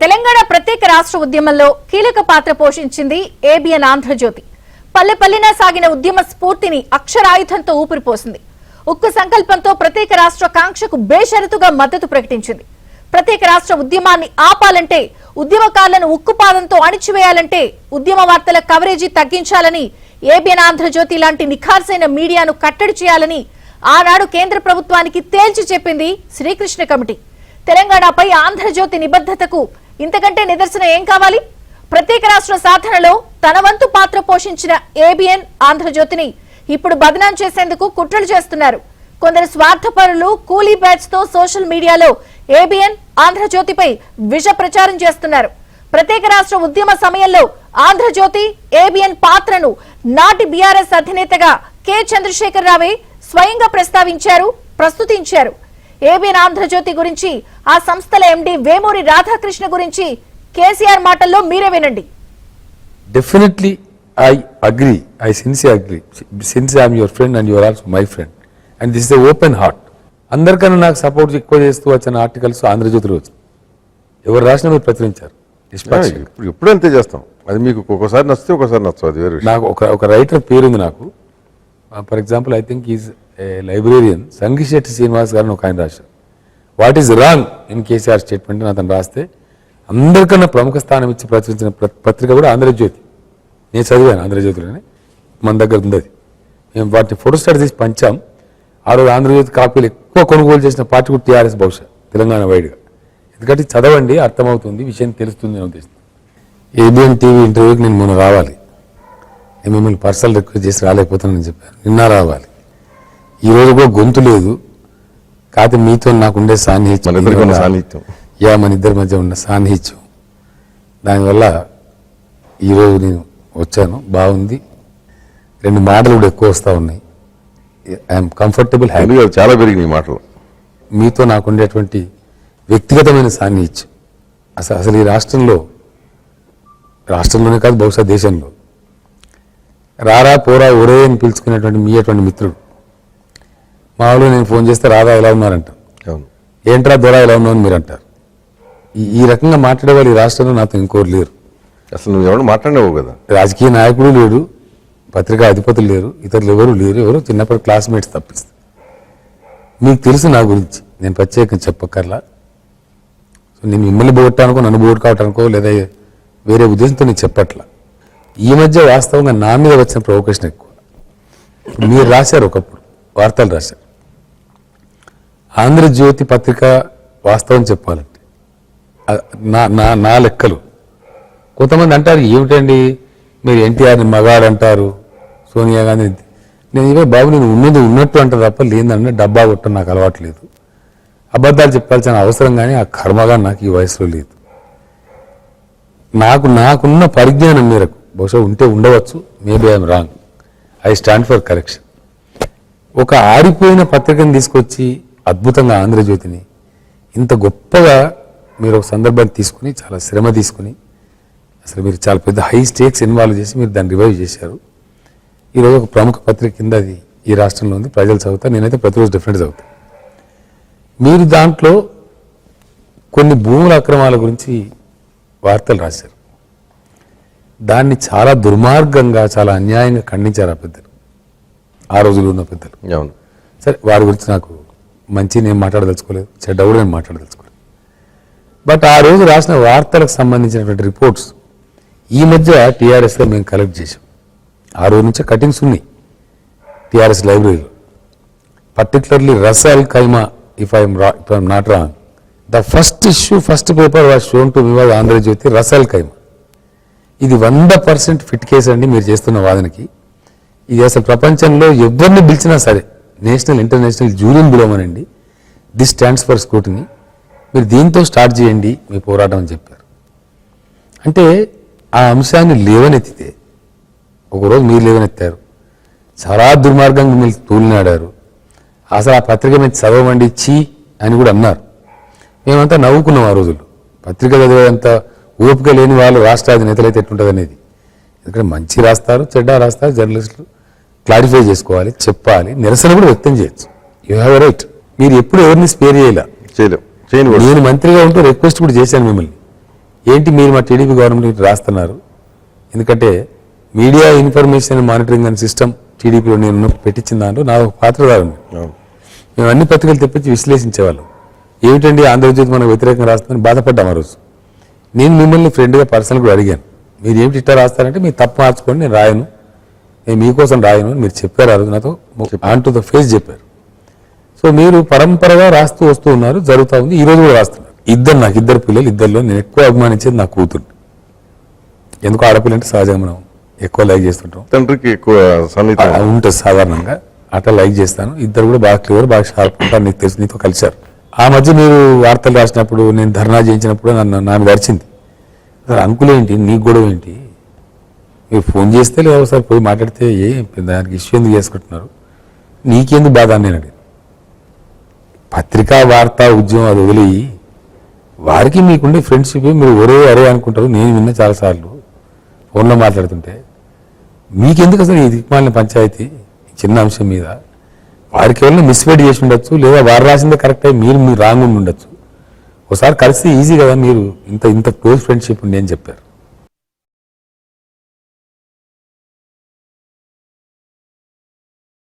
తెలంగాణ ప్రత్యేక రాష్ట్ర ఉద్యమంలో కీలక పాత్ర పోషించింది ఏబిఎన్ ఆంధ్రజ్యోతి. పల్లెపల్లిన సాగిన ఉద్యమ స్ఫూర్తిని అక్షరాయుధంతో ఊపిరిపోసింది. ఉక్కు సంకల్పంతో ప్రత్యేక రాష్ట్ర కాంక్షకు బేషరతుగా మద్దతు ప్రకటించింది. ప్రత్యేక రాష్ట్ర ఉద్యమాన్ని ఆపాలంటే, ఉద్యమకారులను ఉక్కుపాదంతో అణిచివేయాలంటే ఉద్యమ వార్తల కవరేజీ తగ్గించాలని, ఏబిఎన్ ఆంధ్రజ్యోతి లాంటి నిఖార్సైన మీడియాను కట్టడి చేయాలని ఆనాడు కేంద్ర ప్రభుత్వానికి తేల్చి చెప్పింది శ్రీకృష్ణ కమిటీ. తెలంగాణపై ఆంధ్రజ్యోతి నిబద్ధతకు ఇంతకంటే నిదర్శనం ఏం కావాలి? ప్రత్యేక రాష్ట్ర సాధనలో తన వంతు పాత్ర పోషించిన ఏబిఎన్ ఆంధ్రజ్యోతిని ఇప్పుడు బదనాం చేసేందుకు కుట్రలు చేస్తున్నారు. కొందరు స్వార్థపరులు కూలీ బ్యాచ్ తో సోషల్ మీడియాలో ఏబిఎన్ ఆంధ్రజ్యోతిపై విష ప్రచారం చేస్తున్నారు. ప్రత్యేక రాష్ట్ర ఉద్యమ సమయంలో ఆంధ్రజ్యోతి ఏబిఎన్ పాత్రను నాటి బీఆర్ఎస్ అధినేతగా కె చంద్రశేఖర్ రావే స్వయంగా ప్రస్తుతించారు. ఏబిఎన్ ఆంధ్రజ్యోతి గురించి, ఆ సంస్థల ఎండి వేమూరి రాధాకృష్ణ గురించి కేసీఆర్ మాటల్లో మీరే వినండి. Definitely I agree. I sincerely agree. Since I am your friend and you are also my friend. And this is an open heart. అందరికన్నా నాకు సపోర్ట్ ఎక్కువ చేస్తూ వచ్చిన ఆర్టికల్స్ ఆంధ్రజ్యోతిలో వచ్చాయి. ఎవరు రాసినా మీరు ప్రచురించారు. ఎప్పుడు అంతే చేస్తాం. అది మీకు ఒక్కొక్కసారి నచ్చితే ఒకసారి నచ్చదు. అది వేరే. నాకు ఒక రైటర్ పేరుంది నాకు. For example I think is librarian Sangisetti Srinivas గారిని ఒక ఆయన రాశారు. What is wrong in KCR statement అని అతను రాస్తే అందరికన్నా ప్రముఖ స్థానం ఇచ్చి ప్రచురించిన పత్రిక కూడా ఆంధ్రజ్యోతి. నేను చదివాను ఆంధ్రజ్యోతిలోనే, మన దగ్గర ఉంది అది. మేము వాటిని ఫోటో స్టార్ట్ చేసి పంచాం. ఆ రోజు ఆంధ్రజ్యోతి కాపీలు ఎక్కువ కొనుగోలు చేసిన పార్టీ కూడా టీఆర్ఎస్ బహుశా తెలంగాణ వైడ్గా. ఎందుకంటే చదవండి, అర్థమవుతుంది, విషయం తెలుస్తుంది అని ఉద్దేశం. ఏబిఎన్ టీవీ ఇంటర్వ్యూకి నేను మొన్న రావాలి. నేను మిమ్మల్ని పర్సనల్ రిక్వెస్ట్ చేసి రాలేకపోతానని చెప్పాను. నిన్న రావాలి. ఈరోజు కూడా గొంతు లేదు. కాకపోతే మీతో నాకు ఉండే సాన్నిహిత్యం, మన ఇద్దరి మధ్య ఉన్న సాన్నిహిత్యం, దానివల్ల ఈరోజు నేను వచ్చాను. బాగుంది. 2 మాటలు కూడా ఎక్కువ వస్తూ ఉన్నాయి. I'm comfortable, happy. చాలా పెరిగినాయి మాటలు. మీతో నాకు ఉండేటువంటి వ్యక్తిగతమైన సాన్నిహిత్యం అసలు ఈ రాష్ట్రంలోనే కాదు బహుశా దేశంలో రారా పోరా ఒరే అని పిలుచుకునేటువంటి మీ అటువంటి మిత్రుడు. మామూలుగా నేను ఫోన్ చేస్తే రాధా ఎలా ఉన్నారంటారు, ఏంట్రా దొరా ఎలా ఉన్నావు అని మీరు అంటారు. ఈ రకంగా మాట్లాడే వాళ్ళు ఈ రాష్ట్రంలో నాతో ఇంకోరు లేరు. అసలు నువ్వు ఎవరు మాట్లాడినావు కదా. రాజకీయ నాయకుడు లేడు, పత్రికా అధిపతులు లేరు, ఇతరులు ఎవరు లేరు. ఎవరు చిన్నప్పటి క్లాస్మేట్స్ తప్పిస్తారు. మీకు తెలుసు నా గురించి, నేను ప్రత్యేకంగా చెప్పక్కర్లా. సో నేను మిమ్మల్ని పోగొట్టానుకో, నన్ను పోగొట్టుకోవటానికో లేదా వేరే ఉద్దేశంతో నేను చెప్పట్లా. ఈ మధ్య వాస్తవంగా నా మీద వచ్చిన ప్రొవొకేషన్ ఎక్కువ. మీరు రాశారు, ఒకప్పుడు వార్తలు రాశారు. ఆంధ్రజ్యోతి పత్రిక వాస్తవం చెప్పాలంటే నా లెక్కలు కొంతమంది అంటారు, ఏమిటండి మీరు ఎన్టీఆర్ని మగాడు అంటారు, సోనియా గాంధీ. నేను ఇవే బాబు, నేను ఉన్నది ఉన్నట్టు అంటారు తప్ప లేదంటే డబ్బా కొట్టడం నాకు అలవాట్లేదు. అబద్ధాలు చెప్పాల్సిన అవసరం కానీ ఆ కర్మగా నాకు ఈ వయసులో లేదు. నాకున్న పరిజ్ఞానం మేరకు బహుశా ఉంటే ఉండవచ్చు, maybe I'm wrong. I stand for correction. ఒక ఆరిపోయిన పత్రికను తీసుకొచ్చి అద్భుతంగా ఆంధ్రజ్యోతిని ఇంత గొప్పగా మీరు ఒక సందర్భాన్ని తీసుకుని, చాలా శ్రమ తీసుకుని, అసలు మీరు చాలా పెద్ద హై స్టేక్స్ ఇన్వాల్వ్ చేసి మీరు దాన్ని రివైవ్ చేశారు. ఈరోజు ఒక ప్రముఖ పత్రిక కింద అది ఈ రాష్ట్రంలో ఉంది, ప్రజలు చదువుతారు. నేనైతే ప్రతిరోజు డిఫరెంట్ చదువుతాను. మీరు దాంట్లో కొన్ని భూముల అక్రమాల గురించి వార్తలు రాశారు. దాన్ని చాలా దుర్మార్గంగా, చాలా అన్యాయంగా ఖండించారు ఆ పెద్దలు, ఆ రోజుల్లో ఉన్న పెద్దలు. అవును, సరే, వారి గురించి నాకు మంచి నేను మాట్లాడదలుచుకోలేదు, చెడ్డ కూడా నేను మాట్లాడదలుచుకోలేదు. బట్ ఆ రోజు రాసిన వార్తలకు సంబంధించినటువంటి రిపోర్ట్స్ ఈ మధ్య టీఆర్ఎస్లో మేము కలెక్ట్ చేసాం. ఆ రోజు నుంచే కటింగ్స్ ఉన్నాయి టీఆర్ఎస్ లైబ్రరీలో. Particularly Russell keema, if I'm not wrong, the first issue, first paper was shown to me was Andhra Jyothi Russell ఖైమా. ఇది 100% ఫిట్ కేసు అండి మీరు చేస్తున్న వాదనకి. ఇది అసలు ప్రపంచంలో ఎవరిని పిలిచినా సరే, నేషనల్ ఇంటర్నేషనల్ జ్యూరీని పిలవమనండి, దిస్ స్టాండ్స్ ఫర్ స్క్రూటినీ, మీరు దీంతో స్టార్ట్ చేయండి మీ పోరాటం అని చెప్పారు. అంటే ఆ అంశాన్ని లేవనెత్తితే, ఒకరోజు మీరు లేవనెత్తారు, చాలా దుర్మార్గంగా మీరు తూలినాడారు. అసలు ఆ పత్రిక మీద చదవండి చీ అని కూడా అన్నారు. మేమంతా నవ్వుకున్నాం ఆ రోజుల్లో. పత్రిక చదివేంత ఓపిక లేని వాళ్ళు రాష్ట్ర అధినేతలు అయితే ఎట్లుంటుంది అనేది. ఎందుకంటే మంచి రాస్తారు, చెడ్డ రాస్తారు, జర్నలిస్టులు క్లారిఫై చేసుకోవాలి, చెప్పాలి, నిరసన కూడా వ్యక్తం చేయొచ్చు. You have a right. మీరు ఎప్పుడు ఎవరిని స్పేర్ చేయలేం. నేను మంత్రిగా ఉంటూ రిక్వెస్ట్ కూడా చేశాను మిమ్మల్ని, ఏంటి మీరు మా టీడీపీ గవర్నమెంట్ రాస్తున్నారు, ఎందుకంటే మీడియా ఇన్ఫర్మేషన్ మానిటరింగ్ అనే సిస్టమ్ టీడీపీలో నేను పెట్టించిన దాంట్లో నా ఒక పాత్రదారు. మేము అన్ని పత్రికలు తెప్పించి విశ్లేషించేవాళ్ళం. ఏమిటండి ఆంధ్రజ్యోతి మనకు వ్యతిరేకంగా రాస్తుందని బాధపడ్డాం ఆ రోజు. నేను మిమ్మల్ని ఫ్రెండ్గా పర్సనల్ కూడా అడిగాను, మీరు ఏమిటి ఇట్లా రాస్తారంటే మీరు తప్పు మార్చుకోండి, నేను రాయను, నేను మీకోసం రాయను అని మీరు చెప్పారు. ఆ రోజు నాతో ఆన్ టు ద ఫేస్ చెప్పారు. సో మీరు పరంపరగా రాస్తూ వస్తూ ఉన్నారు, జరుగుతూ ఉంది, ఈ రోజు కూడా రాస్తున్నారు. నాకు ఇద్దరు పిల్లలు, ఇద్దరిలో నేను ఎక్కువ అభిమానించేది నా కూతురు. ఎందుకు ఆడపిల్ల అంటే సహజంగా మనం ఎక్కువ లైక్ చేస్తుంటాం, తండ్రికి ఎక్కువ సన్నిహితం ఉంటుంది సాధారణంగా, అట్లా లైక్ చేస్తాను. ఇద్దరు కూడా బాగా క్లియర్, బాగా షార్ప్ ఉంటారు, నీకు తెలిసి నీతో కలిశారు. ఆ మధ్య మీరు వార్తలు రాసినప్పుడు, నేను ధర్నా చేయించినప్పుడు నా మీద అరిచింది, అంకుల్ ఏంటి నీకు గొడవ ఏంటి, మీరు ఫోన్ చేస్తే లేదా ఒకసారి పోయి మాట్లాడితే దానికి ఇష్యూ ఎందుకు చేసుకుంటున్నారు, నీకెందుకు బాధ అని నేను అడిగాను. పత్రికా వార్తా ఉద్యమం అది వదిలి వారికి మీకుండే ఫ్రెండ్షిప్ మీరు ఒరే అరే అనుకుంటారు. నేను విన్నా చాలాసార్లు ఫోన్లో మాట్లాడుతుంటే, మీకెందుకు అసలు ఈ దిక్మాలిన పంచాయతీ చిన్న అంశం మీద? వారికి ఎవరైనా మిస్వైడ్ చేసి ఉండొచ్చు, లేదా వారు రాసిందే కరెక్ట్ అయ్యి మీరు రాంగ్ ఉండి ఉండొచ్చు. ఒకసారి కలిసి ఈజీ కదా, మీరు ఇంత క్లోజ్ ఫ్రెండ్షిప్ ఉండి అని చెప్పారు.